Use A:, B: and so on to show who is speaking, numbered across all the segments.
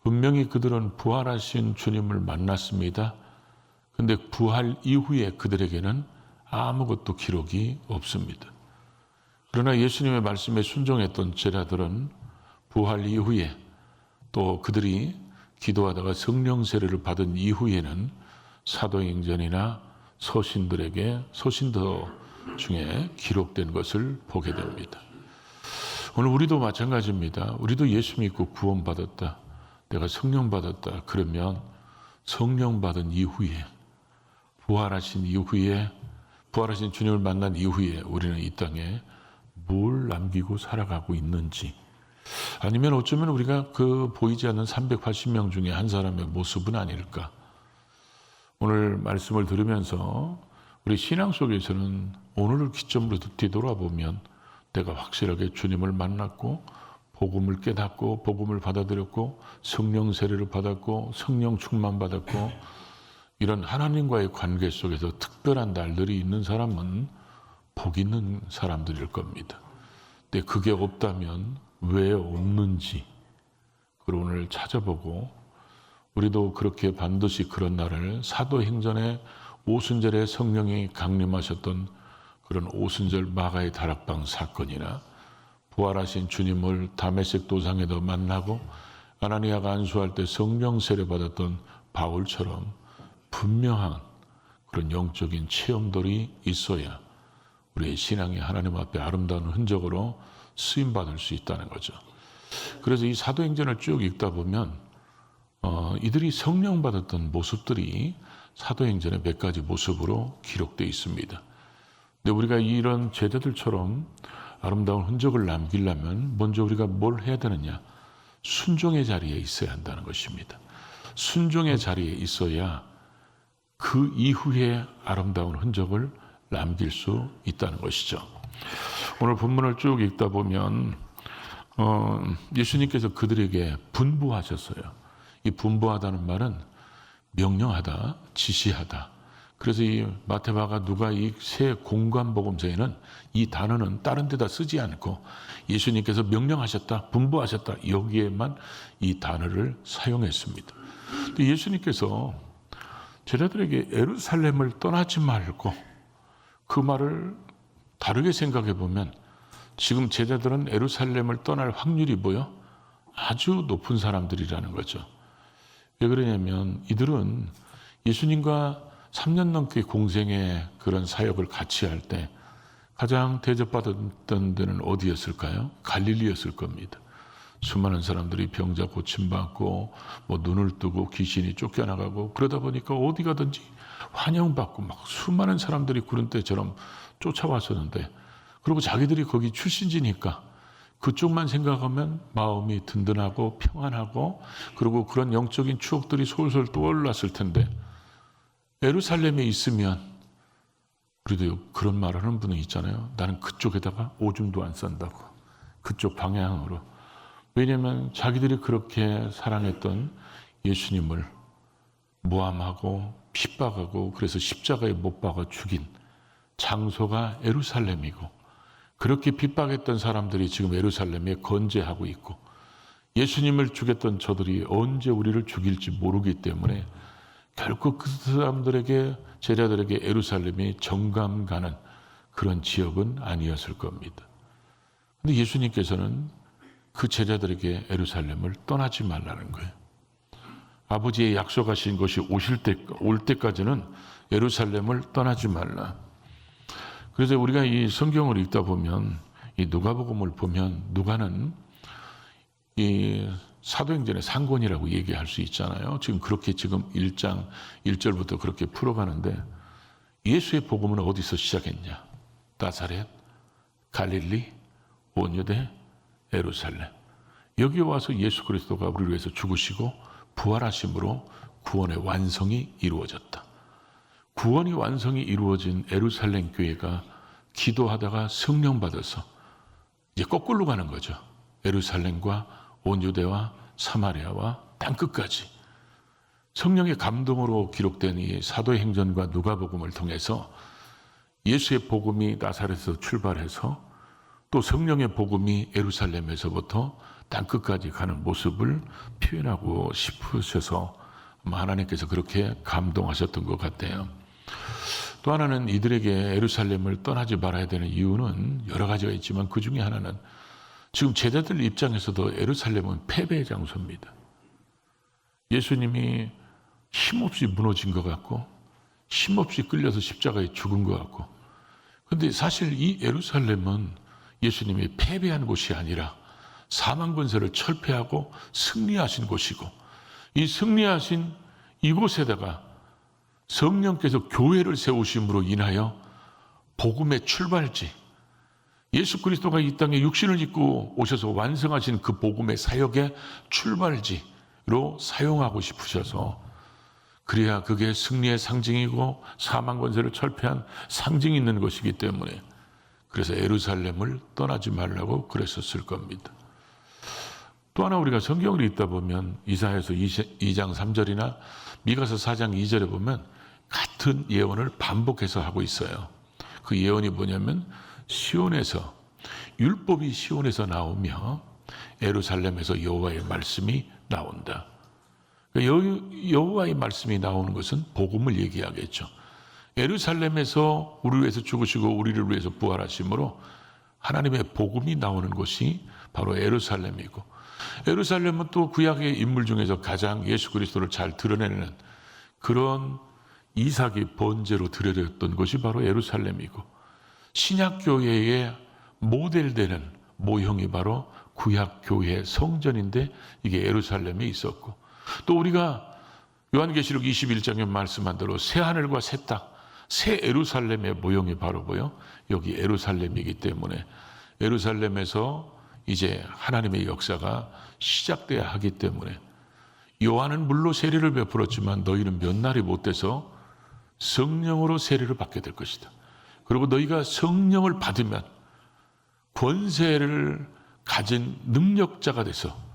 A: 분명히 그들은 부활하신 주님을 만났습니다. 근데 부활 이후에 그들에게는 아무것도 기록이 없습니다. 그러나 예수님의 말씀에 순종했던 제자들은 부활 이후에 또 그들이 기도하다가 성령 세례를 받은 이후에는 사도행전이나 서신도 중에 기록된 것을 보게 됩니다. 오늘 우리도 마찬가지입니다. 우리도 예수 믿고 구원받았다. 내가 성령 받았다. 그러면 성령 받은 이후에 부활하신 주님을 만난 이후에 우리는 이 땅에 뭘 남기고 살아가고 있는지, 아니면 어쩌면 우리가 그 보이지 않는 380명 중에 한 사람의 모습은 아닐까. 오늘 말씀을 들으면서 우리 신앙 속에서는 오늘을 기점으로 뒤돌아보면 내가 확실하게 주님을 만났고 복음을 깨닫고 복음을 받아들였고 성령 세례를 받았고 성령 충만 받았고 이런 하나님과의 관계 속에서 특별한 날들이 있는 사람은 복 있는 사람들일 겁니다. 근데 그게 없다면 왜 없는지 그걸 오늘 찾아보고, 우리도 그렇게 반드시 그런 날을 사도행전의 오순절에 성령이 강림하셨던 그런 오순절 마가의 다락방 사건이나 부활하신 주님을 다메섹 도상에도 만나고 아나니아가 안수할 때 성령 세례 받았던 바울처럼 분명한 그런 영적인 체험들이 있어야 우리의 신앙이 하나님 앞에 아름다운 흔적으로 쓰임받을 수 있다는 거죠. 그래서 이 사도행전을 쭉 읽다 보면 이들이 성령 받았던 모습들이 사도행전의 몇 가지 모습으로 기록되어 있습니다. 근데 우리가 이런 제자들처럼 아름다운 흔적을 남기려면 먼저 우리가 뭘 해야 되느냐? 순종의 자리에 있어야 한다는 것입니다. 순종의 자리에 있어야 그 이후에 아름다운 흔적을 남길 수 있다는 것이죠. 오늘 본문을 쭉 읽다 보면 예수님께서 그들에게 분부하셨어요. 이 분부하다는 말은 명령하다, 지시하다. 그래서 이 마태마가 누가 이 세 공관복음서에는 이 단어는 다른 데다 쓰지 않고 예수님께서 명령하셨다, 분부하셨다, 여기에만 이 단어를 사용했습니다. 근데 예수님께서 제자들에게 예루살렘을 떠나지 말고, 그 말을 다르게 생각해 보면 지금 제자들은 예루살렘을 떠날 확률이 뭐요? 아주 높은 사람들이라는 거죠. 왜 그러냐면 이들은 예수님과 3년 넘게 공생의 그런 사역을 같이 할 때 가장 대접받았던 데는 어디였을까요? 갈릴리였을 겁니다. 수많은 사람들이 병자 고침받고 눈을 뜨고 귀신이 쫓겨나가고 그러다 보니까 어디 가든지 환영받고 막 수많은 사람들이 구름 때처럼 쫓아왔었는데, 그리고 자기들이 거기 출신지니까 그쪽만 생각하면 마음이 든든하고 평안하고, 그리고 그런 영적인 추억들이 솔솔 떠올랐을 텐데 예루살렘에 있으면, 그래도 그런 말을 하는 분은 있잖아요. 나는 그쪽에다가 오줌도 안 싼다고, 그쪽 방향으로. 왜냐하면 자기들이 그렇게 사랑했던 예수님을 모함하고 핍박하고 그래서 십자가에 못 박아 죽인 장소가 예루살렘이고, 그렇게 핍박했던 사람들이 지금 예루살렘에 건재하고 있고, 예수님을 죽였던 저들이 언제 우리를 죽일지 모르기 때문에 결국 그 사람들에게, 제자들에게 예루살렘이 정감 가는 그런 지역은 아니었을 겁니다. 그런데 예수님께서는 그 제자들에게 예루살렘을 떠나지 말라는 거예요. 아버지의 약속하신 것이 올 때까지는 예루살렘을 떠나지 말라. 그래서 우리가 이 성경을 읽다 보면, 이 누가복음을 보면, 누가는 이 사도행전의 상권이라고 얘기할 수 있잖아요. 지금 1장 1절부터 그렇게 풀어가는데, 예수의 복음은 어디서 시작했냐? 나사렛, 갈릴리, 온 유대, 예루살렘. 여기 와서 예수 그리스도가 우리를 위해서 죽으시고 부활하심으로 구원의 완성이 이루어졌다. 구원이 완성이 이루어진 예루살렘 교회가 기도하다가 성령 받아서 이제 거꾸로 가는 거죠. 예루살렘과 온 유대와 사마리아와 땅끝까지 성령의 감동으로 기록된 이 사도행전과 누가복음을 통해서 예수의 복음이 나사렛에서 출발해서 또 성령의 복음이 예루살렘에서부터 땅끝까지 가는 모습을 표현하고 싶으셔서 하나님께서 그렇게 감동하셨던 것 같아요. 또 하나는 이들에게 예루살렘을 떠나지 말아야 되는 이유는 여러 가지가 있지만 그 중에 하나는 지금 제자들 입장에서도 예루살렘은 패배의 장소입니다. 예수님이 힘없이 무너진 것 같고 힘없이 끌려서 십자가에 죽은 것 같고, 그런데 사실 이 예루살렘은 예수님이 패배한 곳이 아니라 사망 권세를 철폐하고 승리하신 곳이고, 이 승리하신 이곳에다가 성령께서 교회를 세우심으로 인하여 복음의 출발지, 예수 그리스도가 이 땅에 육신을 입고 오셔서 완성하신 그 복음의 사역의 출발지로 사용하고 싶으셔서, 그래야 그게 승리의 상징이고 사망 권세를 철폐한 상징이 있는 것이기 때문에 그래서 예루살렘을 떠나지 말라고 그랬었을 겁니다. 또 하나 우리가 성경을 읽다 보면 이사야서 2장 3절이나 미가서 4장 2절에 보면 같은 예언을 반복해서 하고 있어요. 그 예언이 뭐냐면 시온에서, 율법이 시온에서 나오며 예루살렘에서 여호와의 말씀이 나온다. 여호와의 말씀이 나오는 것은 복음을 얘기하겠죠. 예루살렘에서 우리를 위해서 죽으시고 우리를 위해서 부활하심으로 하나님의 복음이 나오는 곳이 바로 예루살렘이고, 예루살렘은 또 구약의 인물 중에서 가장 예수 그리스도를 잘 드러내는 그런 이삭이 번제로 드려졌던 곳이 바로 예루살렘이고, 신약교회의 모델되는 모형이 바로 구약교회의 성전인데 이게 예루살렘에 있었고, 또 우리가 요한계시록 21장에 말씀한 대로 새 하늘과 새 땅, 새 예루살렘의 모형이 바로 여기 예루살렘이기 때문에 예루살렘에서 이제 하나님의 역사가 시작돼야 하기 때문에, 요한은 물로 세례를 베풀었지만 너희는 몇 날이 못 돼서 성령으로 세례를 받게 될 것이다. 그리고 너희가 성령을 받으면 권세를 가진 능력자가 돼서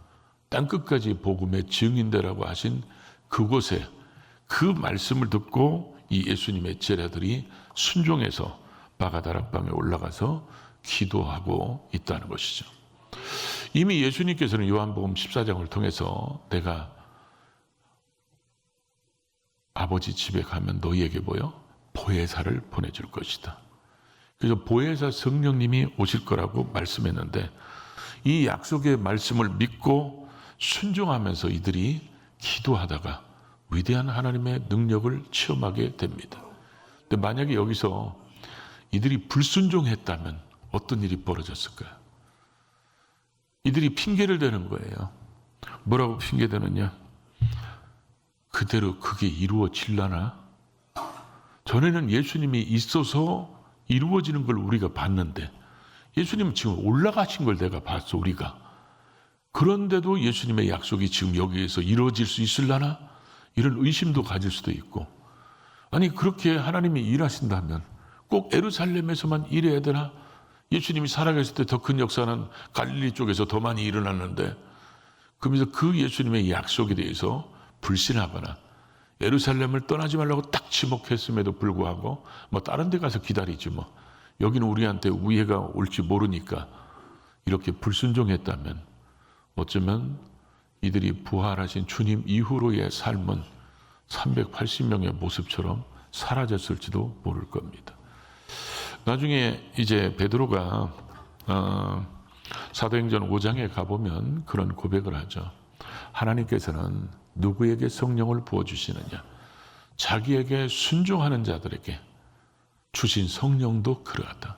A: 땅끝까지 복음의 증인되라고 하신 그곳에, 그 말씀을 듣고 이 예수님의 제자들이 순종해서 바가다락방에 올라가서 기도하고 있다는 것이죠. 이미 예수님께서는 요한복음 14장을 통해서 내가 아버지 집에 가면 너희에게 보혜사를 보내줄 것이다. 그래서 보혜사 성령님이 오실 거라고 말씀했는데, 이 약속의 말씀을 믿고 순종하면서 이들이 기도하다가 위대한 하나님의 능력을 체험하게 됩니다. 근데 만약에 여기서 이들이 불순종했다면 어떤 일이 벌어졌을까요? 이들이 핑계를 대는 거예요. 뭐라고 핑계대느냐? 그대로 그게 이루어질라나? 전에는 예수님이 있어서 이루어지는 걸 우리가 봤는데 예수님은 지금 올라가신 걸 내가 봤어, 우리가. 그런데도 예수님의 약속이 지금 여기에서 이루어질 수 있을라나? 이런 의심도 가질 수도 있고, 아니 그렇게 하나님이 일하신다면 꼭 예루살렘에서만 일해야 되나? 예수님이 살아계실 때 더 큰 역사는 갈릴리 쪽에서 더 많이 일어났는데, 그러면서 그 예수님의 약속에 대해서 불신하거나 예루살렘을 떠나지 말라고 딱 지목했음에도 불구하고 다른 데 가서 기다리지 여기는 우리한테 우애가 올지 모르니까 이렇게 불순종했다면 어쩌면 이들이 부활하신 주님 이후로의 삶은 380명의 모습처럼 사라졌을지도 모를 겁니다. 나중에 이제 베드로가 사도행전 5장에 가보면 그런 고백을 하죠. 하나님께서는 누구에게 성령을 부어주시느냐? 자기에게 순종하는 자들에게 주신 성령도 그러하다.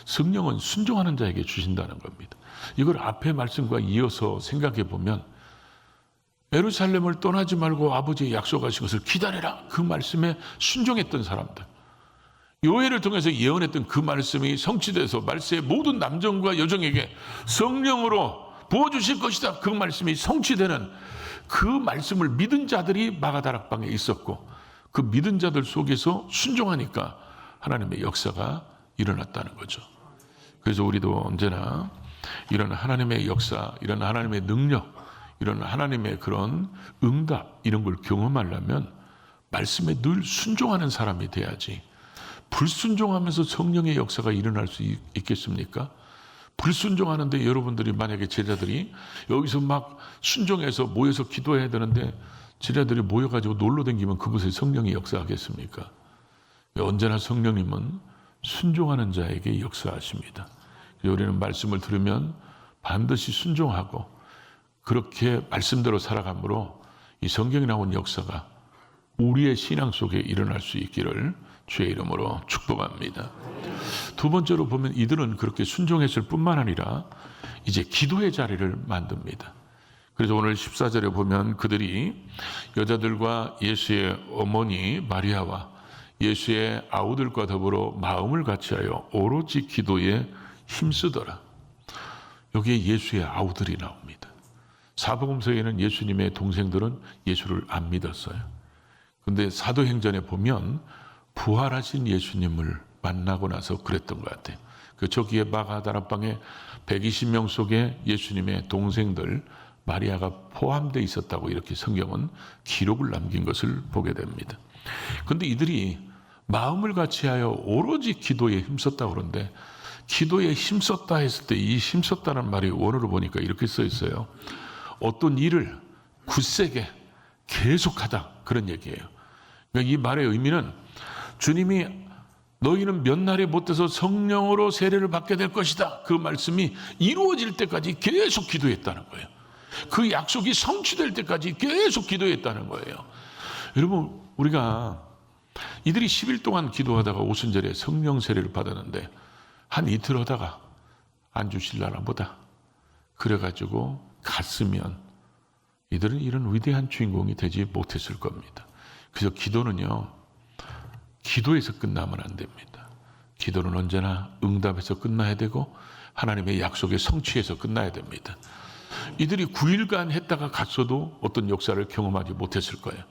A: 성령은 순종하는 자에게 주신다는 겁니다. 이걸 앞의 말씀과 이어서 생각해 보면 예루살렘을 떠나지 말고 아버지의 약속하신 것을 기다려라. 그 말씀에 순종했던 사람들, 요엘을 통해서 예언했던 그 말씀이 성취돼서 말세의 모든 남정과 여정에게 성령으로 부어주실 것이다. 그 말씀이 성취되는 그 말씀을 믿은 자들이 마가다락방에 있었고, 그 믿은 자들 속에서 순종하니까 하나님의 역사가 일어났다는 거죠. 그래서 우리도 언제나 이런 하나님의 역사, 이런 하나님의 능력, 이런 하나님의 그런 응답, 이런 걸 경험하려면 말씀에 늘 순종하는 사람이 돼야지, 불순종하면서 성령의 역사가 일어날 수 있겠습니까? 불순종하는데 여러분들이 만약에 제자들이 여기서 막 순종해서 모여서 기도해야 되는데 제자들이 모여가지고 놀러 다니면 그곳에 성령이 역사하겠습니까? 언제나 성령님은 순종하는 자에게 역사하십니다. 우리는 말씀을 들으면 반드시 순종하고 그렇게 말씀대로 살아가므로 이 성경에 나온 역사가 우리의 신앙 속에 일어날 수 있기를 주의 이름으로 축복합니다. 두 번째로 보면 이들은 그렇게 순종했을 뿐만 아니라 이제 기도의 자리를 만듭니다. 그래서 오늘 14절에 보면 그들이 여자들과 예수의 어머니 마리아와 예수의 아우들과 더불어 마음을 같이하여 오로지 기도에 힘쓰더라. 여기에 예수의 아우들이 나옵니다. 사복음서에는 예수님의 동생들은 예수를 안 믿었어요. 근데 사도행전에 보면 부활하신 예수님을 만나고 나서 그랬던 것 같아요. 그 저기에 마가다락방에 120명 속에 예수님의 동생들 마리아가 포함되어 있었다고 이렇게 성경은 기록을 남긴 것을 보게 됩니다. 그런데 이들이 마음을 같이하여 오로지 기도에 힘썼다고 그러는데 기도에 힘썼다 했을 때 이 힘썼다는 말이 원어로 보니까 이렇게 써 있어요. 어떤 일을 굳세게 계속하다 그런 얘기예요. 그러니까 이 말의 의미는 주님이 너희는 몇 날에 못돼서 성령으로 세례를 받게 될 것이다. 그 말씀이 이루어질 때까지 계속 기도했다는 거예요. 그 약속이 성취될 때까지 계속 기도했다는 거예요. 여러분 우리가 이들이 10일 동안 기도하다가 오순절에 성령 세례를 받았는데 한 이틀 하다가 안 주실라나 보다. 그래가지고 갔으면 이들은 이런 위대한 주인공이 되지 못했을 겁니다. 그래서 기도는요. 기도에서 끝나면 안 됩니다. 기도는 언제나 응답에서 끝나야 되고 하나님의 약속의 성취에서 끝나야 됩니다. 이들이 9일간 했다가 갔어도 어떤 역사를 경험하지 못했을 거예요.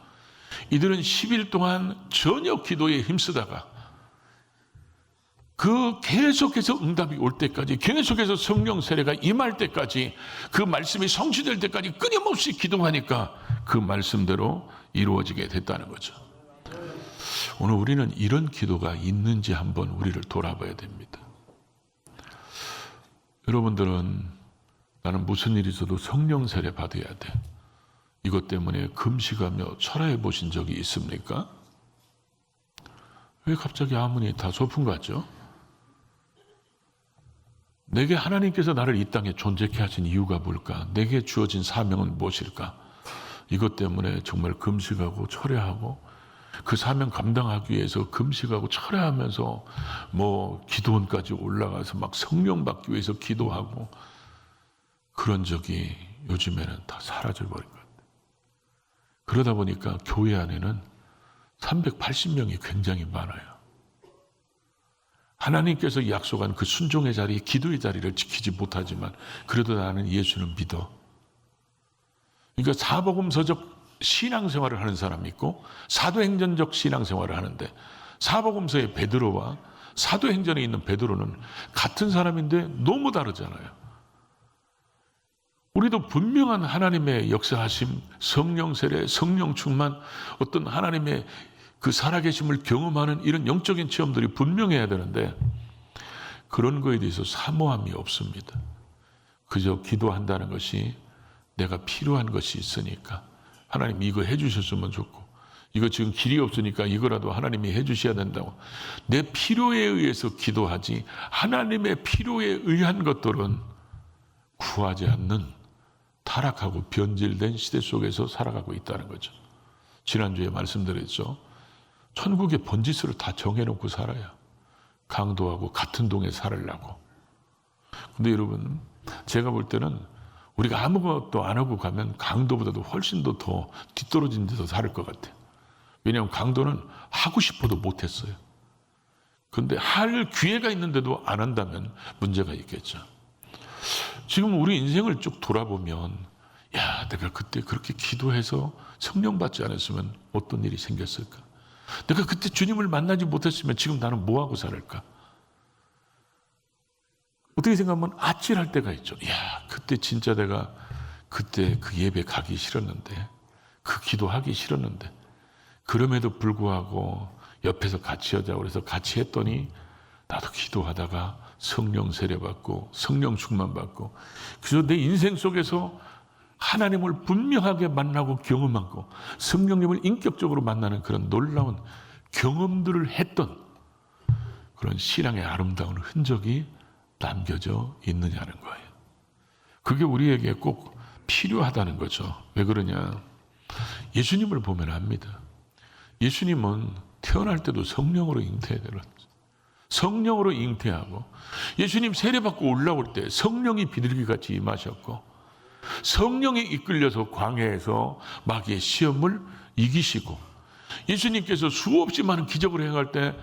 A: 이들은 10일 동안 전혀 기도에 힘쓰다가 그 계속해서 응답이 올 때까지 계속해서 성령 세례가 임할 때까지 그 말씀이 성취될 때까지 끊임없이 기도하니까 그 말씀대로 이루어지게 됐다는 거죠. 오늘 우리는 이런 기도가 있는지 한번 우리를 돌아봐야 됩니다. 여러분들은 나는 무슨 일이 있어도 성령 세례 받아야 돼. 이것 때문에 금식하며 철회해 보신 적이 있습니까? 왜 갑자기 아문이 다 소풍 같죠? 내게 하나님께서 나를 이 땅에 존재케 하신 이유가 뭘까? 내게 주어진 사명은 무엇일까? 이것 때문에 정말 금식하고 철회하고 그 사명 감당하기 위해서 금식하고 철회하면서 뭐 기도원까지 올라가서 막 성령 받기 위해서 기도하고 그런 적이 요즘에는 다 사라져버린 것 같아요. 그러다 보니까 교회 안에는 380명이 굉장히 많아요. 하나님께서 약속한 그 순종의 자리, 기도의 자리를 지키지 못하지만 그래도 나는 예수는 믿어. 그러니까 사복음서적 신앙생활을 하는 사람이 있고 사도행전적 신앙생활을 하는데 사복음서의 베드로와 사도행전에 있는 베드로는 같은 사람인데 너무 다르잖아요. 우리도 분명한 하나님의 역사하심, 성령 세례, 성령 충만, 어떤 하나님의 그 살아계심을 경험하는 이런 영적인 체험들이 분명해야 되는데 그런 거에 대해서 사모함이 없습니다. 그저 기도한다는 것이 내가 필요한 것이 있으니까 하나님 이거 해주셨으면 좋고 이거 지금 길이 없으니까 이거라도 하나님이 해주셔야 된다고 내 필요에 의해서 기도하지 하나님의 필요에 의한 것들은 구하지 않는 타락하고 변질된 시대 속에서 살아가고 있다는 거죠. 지난주에 말씀드렸죠. 천국의 번지수를 다 정해놓고 살아요. 강도하고 같은 동에 살으려고. 근데 여러분 제가 볼 때는 우리가 아무것도 안 하고 가면 강도보다도 훨씬 더 뒤떨어진 데서 살을 것 같아요. 왜냐하면 강도는 하고 싶어도 못했어요. 그런데 할 기회가 있는데도 안 한다면 문제가 있겠죠. 지금 우리 인생을 쭉 돌아보면 야, 내가 그때 그렇게 기도해서 성령 받지 않았으면 어떤 일이 생겼을까? 내가 그때 주님을 만나지 못했으면 지금 나는 뭐하고 살을까? 어떻게 생각하면 아찔할 때가 있죠. 야, 그때 진짜 내가 그때 그 예배 가기 싫었는데 그 기도하기 싫었는데 그럼에도 불구하고 옆에서 같이 하자고 그래서 같이 했더니 나도 기도하다가 성령 세례받고 성령 충만받고, 그래서 내 인생 속에서 하나님을 분명하게 만나고 경험하고 성령님을 인격적으로 만나는 그런 놀라운 경험들을 했던 그런 신앙의 아름다운 흔적이 남겨져 있느냐는 거예요. 그게 우리에게 꼭 필요하다는 거죠. 왜 그러냐? 예수님을 보면 압니다. 예수님은 태어날 때도 성령으로 잉태되는, 성령으로 잉태하고, 예수님 세례받고 올라올 때 성령이 비둘기같이 임하셨고, 성령에 이끌려서 광야에서 마귀의 시험을 이기시고, 예수님께서 수없이 많은 기적을 행할 때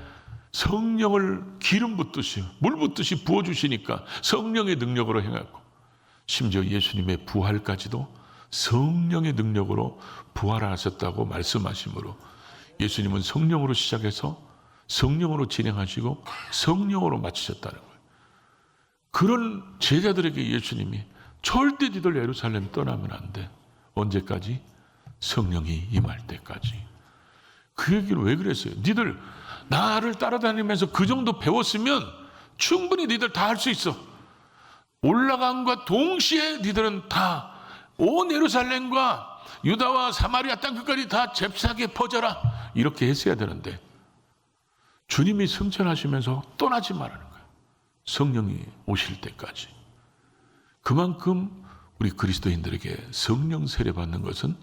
A: 성령을 기름 붓듯이 물 붓듯이 부어주시니까 성령의 능력으로 행하고, 심지어 예수님의 부활까지도 성령의 능력으로 부활하셨다고 말씀하시므로 예수님은 성령으로 시작해서 성령으로 진행하시고 성령으로 마치셨다는 거예요. 그런 제자들에게 예수님이 절대 니들 예루살렘 떠나면 안 돼. 언제까지? 성령이 임할 때까지. 그 얘기를 왜 그랬어요? 니들 나를 따라다니면서 그 정도 배웠으면 충분히 니들 다 할 수 있어. 올라감과 동시에 니들은 다 온 예루살렘과 유다와 사마리아 땅끝까지 다 잽싸게 퍼져라. 이렇게 했어야 되는데 주님이 승천하시면서 떠나지 말라는 거예요. 성령이 오실 때까지. 그만큼 우리 그리스도인들에게 성령 세례 받는 것은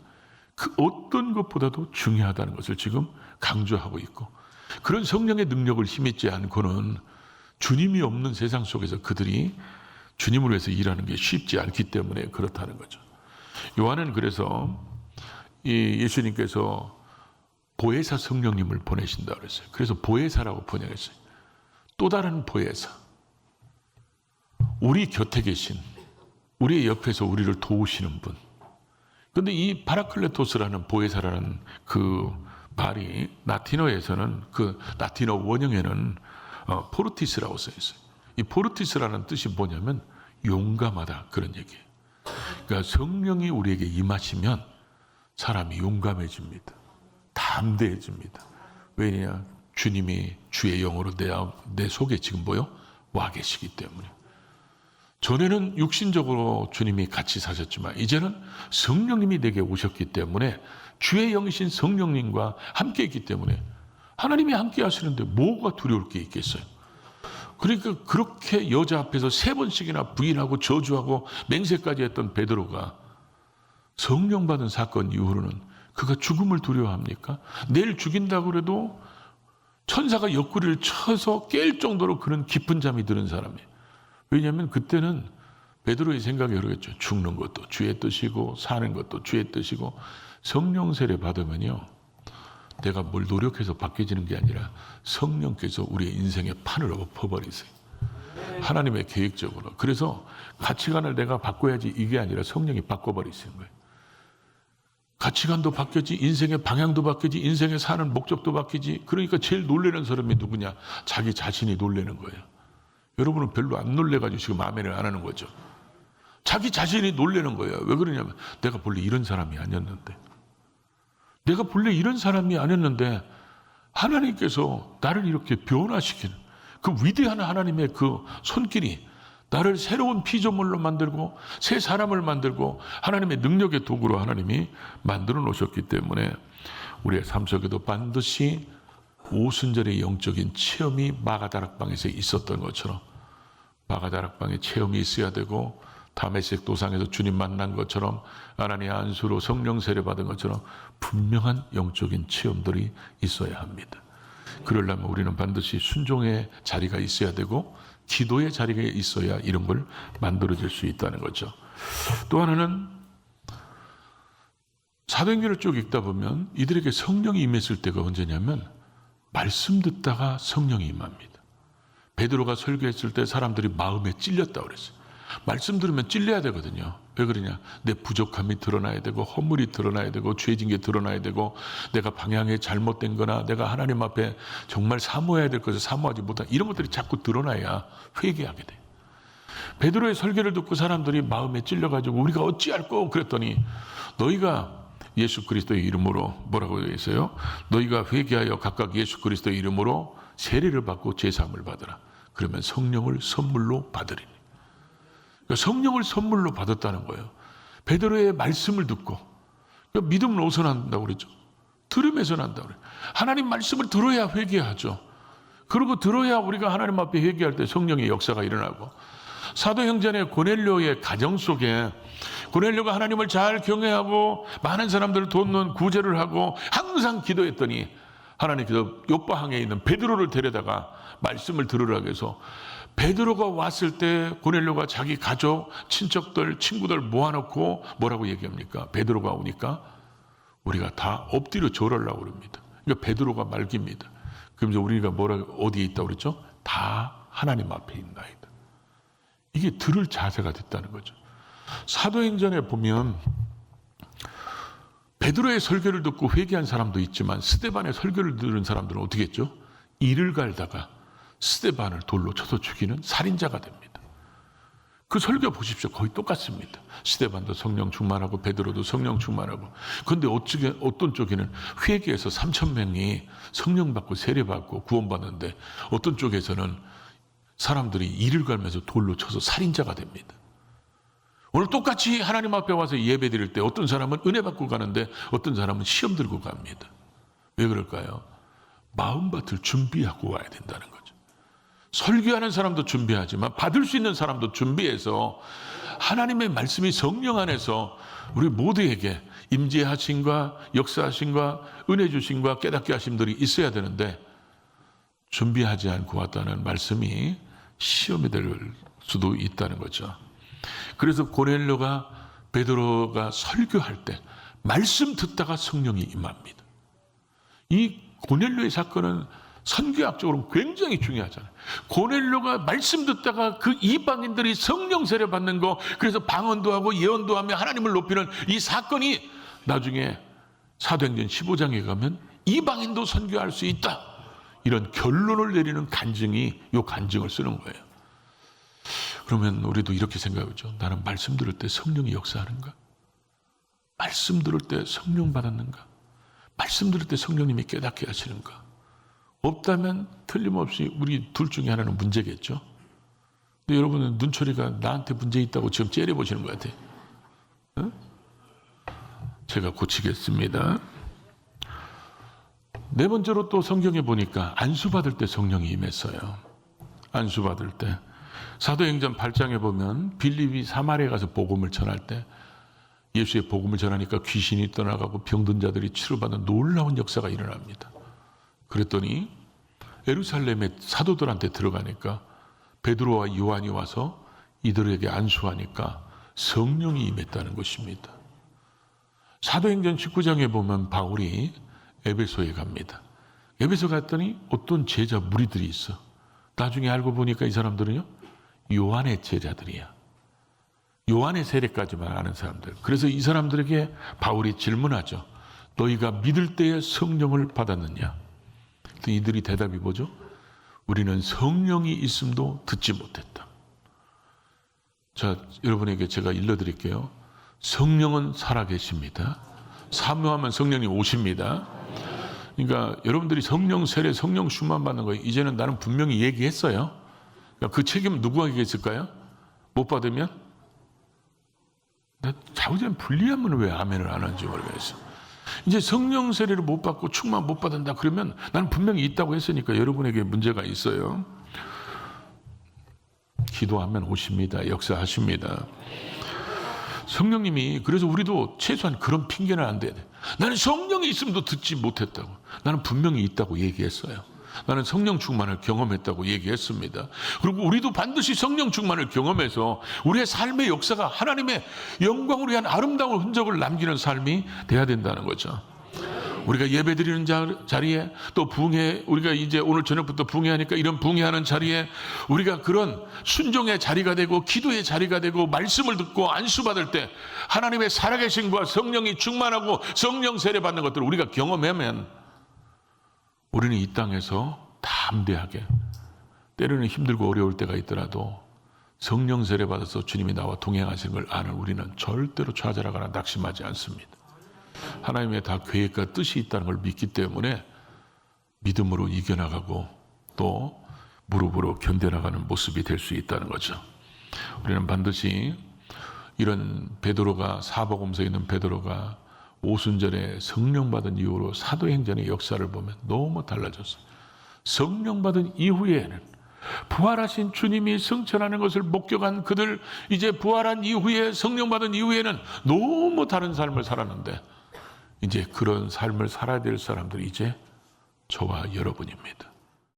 A: 그 어떤 것보다도 중요하다는 것을 지금 강조하고 있고, 그런 성령의 능력을 힘입지 않고는 주님이 없는 세상 속에서 그들이 주님을 위해서 일하는 게 쉽지 않기 때문에 그렇다는 거죠. 요한은 그래서 이 예수님께서 보혜사 성령님을 보내신다고 그랬어요. 그래서 보혜사라고 번역했어요. 또 다른 보혜사. 우리 곁에 계신, 우리의 옆에서 우리를 도우시는 분. 그런데 이 파라클레토스라는 보혜사라는 그 말이 라틴어에서는, 그 라틴어 원형에는 포르티스라고 써 있어요. 이 포르티스라는 뜻이 뭐냐면 용감하다, 그런 얘기예요. 그러니까 성령이 우리에게 임하시면 사람이 용감해집니다. 담대해집니다. 왜냐? 주님이 주의 영으로 내 속에 지금 와 계시기 때문에. 전에는 육신적으로 주님이 같이 사셨지만 이제는 성령님이 내게 오셨기 때문에, 주의 영이신 성령님과 함께 있기 때문에 하나님이 함께 하시는데 뭐가 두려울 게 있겠어요? 그러니까 그렇게 여자 앞에서 3번씩이나 부인하고 저주하고 맹세까지 했던 베드로가 성령 받은 사건 이후로는 그가 죽음을 두려워합니까? 내일 죽인다고 해도 천사가 옆구리를 쳐서 깰 정도로 그런 깊은 잠이 드는 사람이에요. 왜냐하면 그때는 베드로의 생각이 그러겠죠. 죽는 것도 주의 뜻이고 사는 것도 주의 뜻이고, 성령 세례 받으면요, 내가 뭘 노력해서 바뀌어지는 게 아니라 성령께서 우리의 인생의 판을 엎어버리세요. 하나님의 계획적으로. 그래서 가치관을 내가 바꿔야지 이게 아니라 성령이 바꿔버리시는 거예요. 가치관도 바뀌지, 인생의 방향도 바뀌지, 인생의 사는 목적도 바뀌지. 그러니까 제일 놀라는 사람이 누구냐? 자기 자신이 놀라는 거예요. 여러분은 별로 안 놀래가지고 지금 아멘을 안 하는 거죠. 자기 자신이 놀라는 거예요. 왜 그러냐면 내가 본래 이런 사람이 아니었는데, 내가 본래 이런 사람이 아니었는데 하나님께서 나를 이렇게 변화시키는 그 위대한 하나님의 그 손길이 나를 새로운 피조물로 만들고 새 사람을 만들고 하나님의 능력의 도구로 하나님이 만들어 놓으셨기 때문에 우리의 삶 속에도 반드시 오순절의 영적인 체험이 마가다락방에서 있었던 것처럼 마가다락방에 체험이 있어야 되고, 다메섹 도상에서 주님 만난 것처럼 아나니아 안수로 성령 세례 받은 것처럼 분명한 영적인 체험들이 있어야 합니다. 그러려면 우리는 반드시 순종의 자리가 있어야 되고 기도의 자리가 있어야 이런 걸 만들어질 수 있다는 거죠. 또 하나는 사도행전을 쭉 읽다 보면 이들에게 성령이 임했을 때가 언제냐면 말씀 듣다가 성령이 임합니다. 베드로가 설교했을 때 사람들이 마음에 찔렸다고 그랬어요. 말씀 들으면 찔려야 되거든요. 왜 그러냐? 내 부족함이 드러나야 되고 허물이 드러나야 되고 죄진 게 드러나야 되고 내가 방향이 잘못된 거나 내가 하나님 앞에 정말 사모해야 될 것을 사모하지 못한 이런 것들이 자꾸 드러나야 회개하게 돼요. 베드로의 설교를 듣고 사람들이 마음에 찔려가지고 우리가 어찌할꼬 그랬더니, 너희가 예수 그리스도의 이름으로 뭐라고 했어요? 너희가 회개하여 각각 예수 그리스도의 이름으로 세례를 받고 제사함을 받으라. 그러면 성령을 선물로 받으리니. 그러니까 성령을 선물로 받았다는 거예요. 베드로의 말씀을 듣고. 그러니까 믿음은 어디서 난다고 그랬죠? 들음에서 난다고 그래요. 하나님 말씀을 들어야 회개하죠. 그리고 들어야 우리가 하나님 앞에 회개할 때 성령의 역사가 일어나고. 사도행전의 고넬료의 가정 속에 고넬료가 하나님을 잘 경외하고 많은 사람들을 돕는 구제를 하고 항상 기도했더니 하나님께서 요바항에 있는 베드로를 데려다가 말씀을 들으라고 해서 베드로가 왔을 때 고넬료가 자기 가족, 친척들, 친구들 모아놓고 뭐라고 얘기합니까? 베드로가 오니까 우리가 다 엎드려 절하려고 그럽니다. 그러니까 베드로가 말깁니다. 그럼 이제 우리가 어디에 있다고 그랬죠? 다 하나님 앞에 있나이다. 이게 들을 자세가 됐다는 거죠. 사도행전에 보면 베드로의 설교를 듣고 회개한 사람도 있지만 스데반의 설교를 들은 사람들은 어떻게 했죠? 이를 갈다가 스데반을 돌로 쳐서 죽이는 살인자가 됩니다. 그 설교 보십시오. 거의 똑같습니다. 스데반도 성령 충만하고 베드로도 성령 충만하고. 그런데 어떤 쪽에는 회개해서 3,000명이 성령 받고 세례 받고 구원받는데 어떤 쪽에서는 사람들이 이를 갈면서 돌로 쳐서 살인자가 됩니다. 오늘 똑같이 하나님 앞에 와서 예배 드릴 때 어떤 사람은 은혜 받고 가는데 어떤 사람은 시험 들고 갑니다. 왜 그럴까요? 마음밭을 준비하고 와야 된다는 거죠. 설교하는 사람도 준비하지만 받을 수 있는 사람도 준비해서 하나님의 말씀이 성령 안에서 우리 모두에게 임재하심과 역사하심과 은혜 주심과 깨닫게 하심들이 있어야 되는데 준비하지 않고 왔다는 말씀이 시험이 될 수도 있다는 거죠. 그래서 고넬료가 베드로가 설교할 때 말씀 듣다가 성령이 임합니다. 이 고넬료의 사건은 선교학적으로 굉장히 중요하잖아요. 고넬료가 말씀 듣다가 그 이방인들이 성령 세례 받는 거, 그래서 방언도 하고 예언도 하며 하나님을 높이는 이 사건이 나중에 사도행전 15장에 가면 이방인도 선교할 수 있다, 이런 결론을 내리는 간증이 요 간증을 쓰는 거예요. 그러면 우리도 이렇게 생각하죠. 나는 말씀 들을 때 성령이 역사하는가? 말씀 들을 때 성령 받았는가? 말씀 들을 때 성령님이 깨닫게 하시는가? 없다면 틀림없이 우리 둘 중에 하나는 문제겠죠. 근데 여러분은 눈초리가 나한테 문제 있다고 지금 째려보시는 것 같아요. 어? 제가 고치겠습니다. 네 번째로 또 성경에 보니까 안수받을 때 성령이 임했어요. 안수받을 때. 사도행전 8장에 보면 빌립이 사마리아에 가서 복음을 전할 때 예수의 복음을 전하니까 귀신이 떠나가고 병든 자들이 치료받는 놀라운 역사가 일어납니다. 그랬더니 예루살렘의 사도들한테 들어가니까 베드로와 요한이 와서 이들에게 안수하니까 성령이 임했다는 것입니다. 사도행전 19장에 보면 바울이 에베소에 갑니다. 에베소 갔더니 어떤 제자 무리들이 있어. 나중에 알고 보니까 이 사람들은요, 요한의 제자들이야. 요한의 세례까지만 아는 사람들. 그래서 이 사람들에게 바울이 질문하죠. 너희가 믿을 때에 성령을 받았느냐? 이들이 대답이 뭐죠? 우리는 성령이 있음도 듣지 못했다. 자, 여러분에게 제가 일러드릴게요. 성령은 살아계십니다. 사모하면 성령이 오십니다. 그러니까 여러분들이 성령 세례, 성령 충만 받는 거 이제는 나는 분명히 얘기했어요. 그러니까 그 책임은 누구에게 있을까요? 못 받으면? 자우지간 불리하면 왜 아멘을 안 하는지 모르겠어. 이제 성령 세례를 못 받고 충만 못 받는다 그러면 나는 분명히 있다고 했으니까 여러분에게 문제가 있어요. 기도하면 오십니다. 역사하십니다. 성령님이, 그래서 우리도 최소한 그런 핑계는 안 돼. 나는 성령이 있음도 듣지 못했다고. 나는 분명히 있다고 얘기했어요. 나는 성령 충만을 경험했다고 얘기했습니다. 그리고 우리도 반드시 성령 충만을 경험해서 우리의 삶의 역사가 하나님의 영광을 위한 아름다운 흔적을 남기는 삶이 돼야 된다는 거죠. 우리가 예배 드리는 자리에 또 부흥회, 우리가 이제 오늘 저녁부터 부흥회하니까 이런 부흥회하는 자리에 우리가 그런 순종의 자리가 되고 기도의 자리가 되고 말씀을 듣고 안수받을 때 하나님의 살아계심과 성령이 충만하고 성령 세례 받는 것들을 우리가 경험하면 우리는 이 땅에서 담대하게, 때로는 힘들고 어려울 때가 있더라도 성령 세례 받아서 주님이 나와 동행하시는 걸 아는 우리는 절대로 좌절하거나 낙심하지 않습니다. 하나님의 다 계획과 뜻이 있다는 걸 믿기 때문에 믿음으로 이겨나가고 또 무릎으로 견뎌나가는 모습이 될 수 있다는 거죠. 우리는 반드시 이런 베드로가, 사복음서에 있는 베드로가 오순절에 성령 받은 이후로 사도행전의 역사를 보면 너무 달라졌어요. 성령 받은 이후에는 부활하신 주님이 승천하는 것을 목격한 그들, 이제 부활한 이후에, 성령 받은 이후에는 너무 다른 삶을 살았는데 이제 그런 삶을 살아야 될 사람들이 이제 저와 여러분입니다.